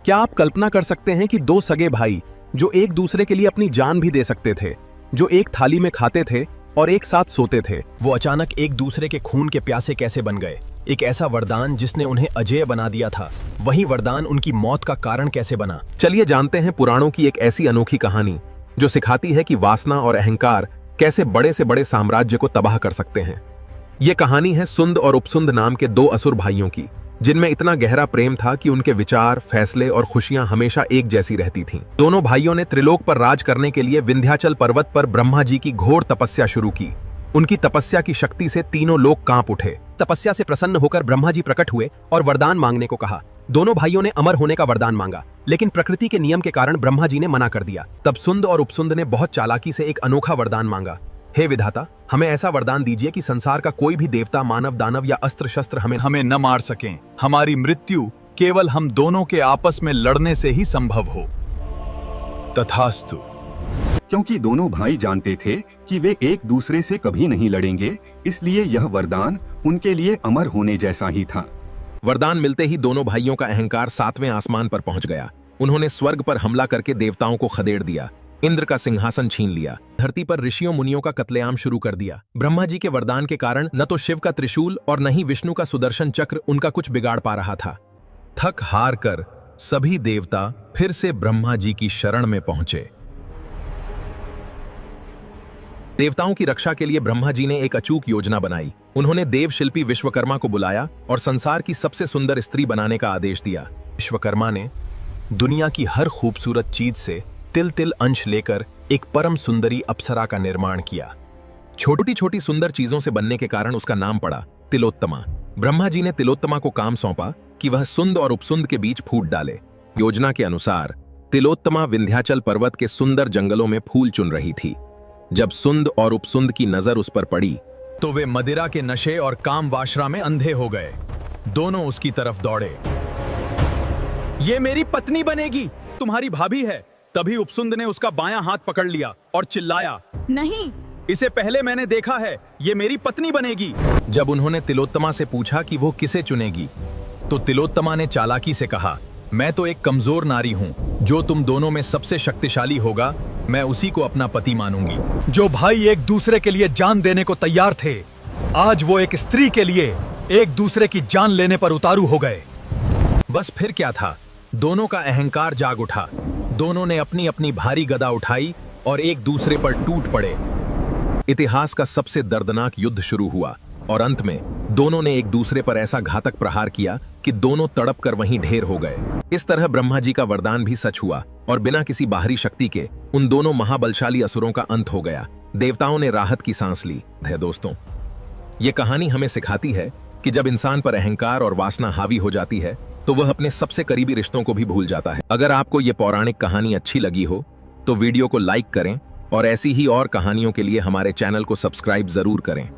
क्या आप कल्पना कर सकते हैं कि दो सगे भाई जो एक दूसरे के लिए अपनी जान भी दे सकते थे, जो एक थाली में खाते थे और एक साथ सोते थे, वो अचानक एक दूसरे के खून के प्यासे कैसे बन गए? एक ऐसा वरदान जिसने उन्हें अजेय बना दिया था, वही वरदान उनकी मौत का कारण कैसे बना? चलिए जानते हैं पुराणों की एक ऐसी अनोखी कहानी जो सिखाती है कि वासना और अहंकार कैसे बड़े से बड़े साम्राज्य को तबाह कर सकते हैं। ये कहानी है सुंद और उपसुंद नाम के दो असुर भाइयों की, जिनमें इतना गहरा प्रेम था कि उनके विचार, फैसले और खुशियां हमेशा एक जैसी रहती थीं। दोनों भाइयों ने त्रिलोक पर राज करने के लिए विंध्याचल पर्वत पर ब्रह्मा जी की घोर तपस्या शुरू की। उनकी तपस्या की शक्ति से तीनों लोग कांप उठे। तपस्या से प्रसन्न होकर ब्रह्मा जी प्रकट हुए और वरदान मांगने को कहा। दोनों भाइयों ने अमर होने का वरदान मांगा, लेकिन प्रकृति के नियम के कारण ब्रह्मा जी ने मना कर दिया। तब सुंद और उपसुंद ने बहुत चालाकी से एक अनोखा वरदान मांगा। हे विधाता, हमें ऐसा वरदान दीजिए कि संसार का कोई भी देवता, मानव, दानव या अस्त्र शस्त्र हमें न मार सकें। हमारी मृत्यु केवल हम दोनों के आपस में लड़ने से ही संभव हो। तथास्तु। क्योंकि दोनों भाई जानते थे कि वे एक दूसरे से कभी नहीं लड़ेंगे, इसलिए यह वरदान उनके लिए अमर होने जैसा ही था। वरदान मिलते ही दोनों भाइयों का अहंकार 7वें आसमान पर पहुंच गया। उन्होंने स्वर्ग पर हमला करके देवताओं को खदेड़ दिया, इंद्र का सिंहासन छीन लिया, धरती पर ऋषियों मुनियों का कत्लेआम शुरू कर दिया। ब्रह्मा जी के वरदान के कारण न तो शिव का त्रिशूल और न ही विष्णु का सुदर्शन चक्र उनका कुछ बिगाड़ पा रहा था। थक हार कर सभी देवता फिर से ब्रह्मा जी की शरण में पहुंचे। देवताओं की रक्षा के लिए ब्रह्मा जी ने एक अचूक योजना बनाई। उन्होंने देव शिल्पी विश्वकर्मा को बुलाया और संसार की सबसे सुंदर स्त्री बनाने का आदेश दिया। विश्वकर्मा ने दुनिया की हर खूबसूरत चीज से तिल तिल अंश लेकर एक परम सुंदरी अप्सरा का निर्माण किया। छोटी छोटी सुंदर चीजों से बनने के कारण उसका नाम पड़ा तिलोत्तमा। ब्रह्मा जी ने तिलोत्तमा को काम सौंपा कि वह सुंद और उपसुंद के बीच फूट डाले। योजना के अनुसार तिलोत्तमा विंध्याचल पर्वत के सुंदर जंगलों में फूल चुन रही थी। जब सुंद और उपसुंद की नजर उस पर पड़ी तो वे मदिरा के नशे और काम वाशरा में अंधे हो गए। दोनों उसकी तरफ दौड़े। ये मेरी पत्नी बनेगी, तुम्हारी भाभी है। तभी उपसुंद ने उसका बायां हाथ पकड़ लिया और चिल्लाया, नहीं, इसे पहले मैंने देखा है, ये मेरी पत्नी बनेगी। जब उन्होंने तिलोत्तमा से पूछा कि वो किसे चुनेगी, तो तिलोत्तमा ने चालाकी से कहा, मैं तो एक कमजोर नारी हूं, जो तुम दोनों में सबसे शक्तिशाली होगा, मैं उसी को अपना पति मानूंगी। जो भाई एक दूसरे के लिए जान देने को तैयार थे, आज वो एक स्त्री के लिए एक दूसरे की जान लेने पर उतारू हो गए। बस फिर क्या था, दोनों का अहंकार जाग उठा। दोनों ने अपनी अपनी भारी गदा उठाई और एक दूसरे पर टूट पड़े। इतिहास का सबसे दर्दनाक युद्ध शुरू हुआ और अंत में दोनों ने एक दूसरे पर ऐसा घातक प्रहार किया कि दोनों तड़प कर वहीं ढेर हो गए। इस तरह ब्रह्मा जी का वरदान भी सच हुआ और बिना किसी बाहरी शक्ति के उन दोनों महाबलशाली असुरों का अंत हो गया। देवताओं ने राहत की सांस ली है। दोस्तों, ये कहानी हमें सिखाती है कि जब इंसान पर अहंकार और वासना हावी हो जाती है तो वह अपने सबसे करीबी रिश्तों को भी भूल जाता है। अगर आपको ये पौराणिक कहानी अच्छी लगी हो तो वीडियो को लाइक करें और ऐसी ही और कहानियों के लिए हमारे चैनल को सब्सक्राइब जरूर करें।